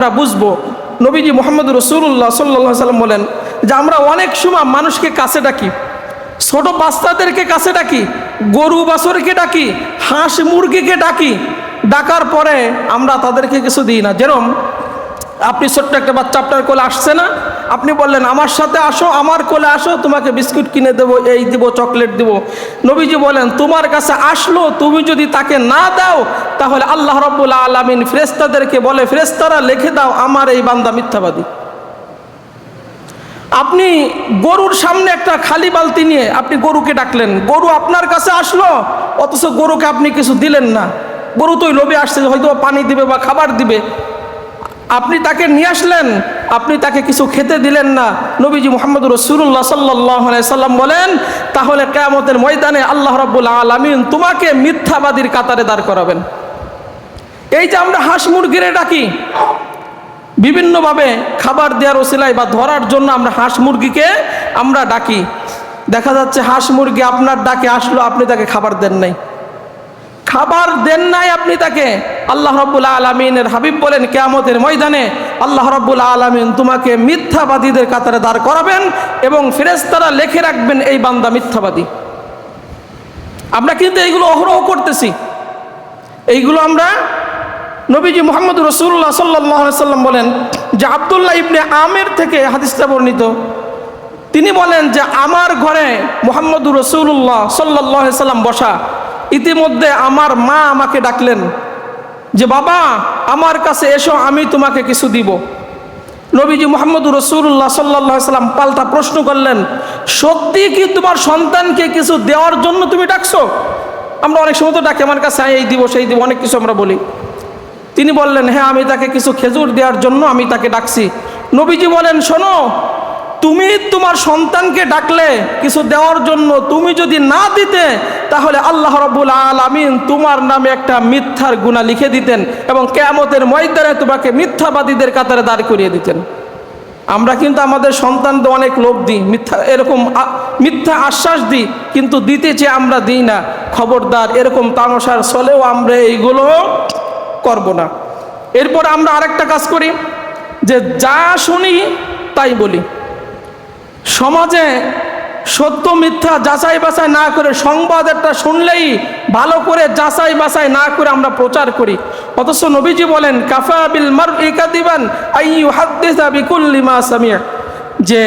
আমরা বুঝবো নবীজি মুহাম্মদ রাসূলুল্লাহ সাল্লাল্লাহু আলাইহি ওয়াসাল্লাম বলেন যে আমরা অনেক সময় মানুষকে কাছে ডাকি, ছোট বাচ্চাদেরকে কাছে ডাকি, গরু বাছুরকে ডাকি, হাঁস মুরগিকে ডাকি, ডাকার পরে আমরা তাদেরকে কিছু দিই না। যেরকম আপনি ছোট্ট একটা বাচ্চা আপনার কোলে আসছে না, আপনি বললেন আমার সাথে আসো, আমার কোলে আসো, তোমাকে বিস্কুট কিনে দেবো, এই দিব, চকলেট দিব। নবীজি বলেন তোমার কাছে আসলো, তুমি যদি তাকে না দাও তাহলে আল্লাহ রাব্বুল আলামিন ফেরেশতাদেরকে বলে, ফেরেশতারা লিখে দাও আমার এই বান্দা মিথ্যাবাদী। আপনি গরুর সামনে একটা খালি বালতি নিয়ে আপনি গরুকে ডাকলেন, গরু আপনার কাছে আসলো, অথচ গরুকে আপনি কিছু দিলেন না। গরু তো লোভে আসছে, হয়তো পানি দিবে বা খাবার দিবে, আপনি তাকে নিয়ে আসলেন, আপনি তাকে কিছু খেতে দিলেন না। নবীজি মুহাম্মদ রাসূলুল্লাহ সাল্লাল্লাহু আলাইহি সাল্লাম বলেন তাহলে কিয়ামতের ময়দানে আল্লাহ রাব্বুল আলামিন তোমাকে মিথ্যাবাদীর কাতারে দাঁড় করাবেন। এই যে আমরা হাঁস মুরগিরে ডাকি, বিভিন্নভাবে খাবার দেওয়ার ওসিলায় বা ধরার জন্য আমরা হাঁস মুরগিকে আমরা ডাকি, দেখা যাচ্ছে হাঁস মুরগি আপনার ডাকে আসলো, আপনি তাকে খাবার দেন নাই, আপনি তাকে। আল্লাহ রাব্বুল আলামিনের হাবিব বলেন কিয়ামতের ময়দানে আল্লাহ রাব্বুল আলামিন তোমাকে মিথ্যাবাদীদের কাতারে দাঁড় করাবেন এবং ফেরেশতারা লিখে রাখবেন এই বান্দা মিথ্যাবাদী। আমরা কিন্তু এইগুলো অহরহ করতেছি। এইগুলো আমরা নবীজি মুহাম্মদ রাসূলুল্লাহ সাল্লাল্লাহু আলাইহি সাল্লাম বলেন যে আব্দুল্লাহ ইবনে আমির থেকে হাদিসটা বর্ণিত, তিনি বলেন যে আমার ঘরে মুহাম্মদ রাসূলুল্লাহ সাল্লাল্লাহু আলাইহি সাল্লাম বসা, ইতিমধ্যে আমার মা আমাকে ডাকলেন যে বাবা আমার কাছে এসো, আমি তোমাকে কিছু দিব। নবীজি মুহাম্মদ রাসূলুল্লাহ সাল্লাল্লাহু আলাইহি সাল্লাম পাল্টা প্রশ্ন করলেন, সত্যি কি তোমার সন্তানকে কিছু দেওয়ার জন্য তুমি ডাকছো? আমরা অনেক সময় তো ডাকি আমার কাছে এই দিব সেই দিব, অনেক কিছু আমরা বলি। তিনি বললেন হ্যাঁ, আমি তাকে কিছু খেজুর দেওয়ার জন্য আমি তাকে ডাকছি। নবীজি বলেন শোনো, তুমি তোমার সন্তানকে ডাকলে কিছু দেওয়ার জন্য, তুমি যদি না দিতে তাহলে আল্লাহ রাব্বুল আলামিন তোমার নামে একটা মিথ্যার গুনাহ লিখে দিতেন এবং কিয়ামতের ময়দানে তোমাকে মিথ্যাবাদীদের কাতারে দাঁড় করিয়ে দিতেন। আমরা কিন্তু আমাদের সন্তানদের অনেক লোভ দিই, মিথ্যা আশ্বাস দিই, কিন্তু দিতে চেয়ে আমরা দিই না। খবরদার, এরকম তামাশার চলেও আমরা এইগুলো করব না। এরপর আমরা আরেকটা কাজ করি যে যা শুনি তাই বলি। সমাজে সত্য মিথ্যা যাচাই বাছাই না করে, সংবাদ একটা শুনলেই ভালো করে যাচাই বাছাই না করে আমরা প্রচার করি। অথচ নবীজি বলেন কাফা বিল মারই কাযিবান আই ইউহাদ্দিসা বিকুল্লি মা সামিআ, যে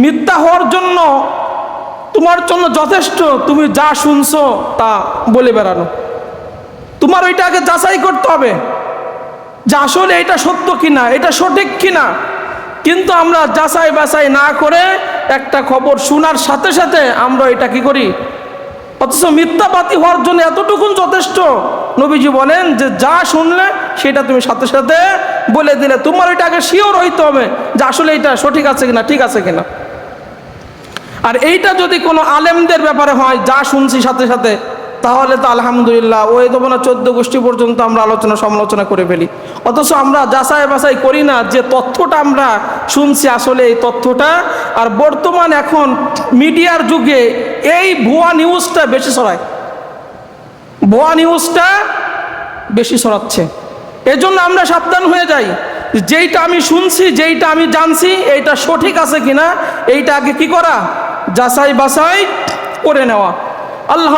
মিথ্যা হওয়ার জন্য তোমার জন্য যথেষ্ট তুমি যা শুনছো তা বলে বেড়ানো। তোমার ওইটা আগে যাচাই করতে হবে যে আসলে এটা সত্য কিনা, এটা সঠিক কিনা। কিন্তু আমরা যাচাই বাছাই না করে একটা খবর শোনার সাথে সাথে আমরা এটা কি করি, অথচ মিথ্যাবাদী হওয়ার জন্য এতটুকুন যথেষ্ট। নবীজি বলেন যে যা শুনলে সেটা তুমি সাথে সাথে বলে দিলে, তোমার এটা আগে শিওর হইতে হবে যে আসলে এটা সঠিক আছে কিনা, ঠিক আছে কিনা। আর এইটা যদি কোনো আলেমদের ব্যাপারে হয়, যা শুনছি সাথে সাথে, তাহলে তো আলহামদুলিল্লাহ, ওই তো না 14 গোষ্ঠী পর্যন্ত আমরা আলোচনা সমালোচনা করে ফেলি। অথচ আমরা যাচাই বাছাই করি না যে তথ্যটা আমরা শুনছি আসলে এই তথ্যটা। আর বর্তমান এখন মিডিয়ার যুগে এই ভুয়া নিউজটা বেশি ছড়ায়, ভুয়া নিউজটা বেশি ছড়াচ্ছে। এজন্য আমরা সাবধান হয়ে যাই, যেইটা আমি শুনছি, যেইটা আমি জানছি, এইটা সঠিক আছে কিনা এইটা আগে কি করা, যাচাই বাছাই করে নেওয়া। আল্লাহ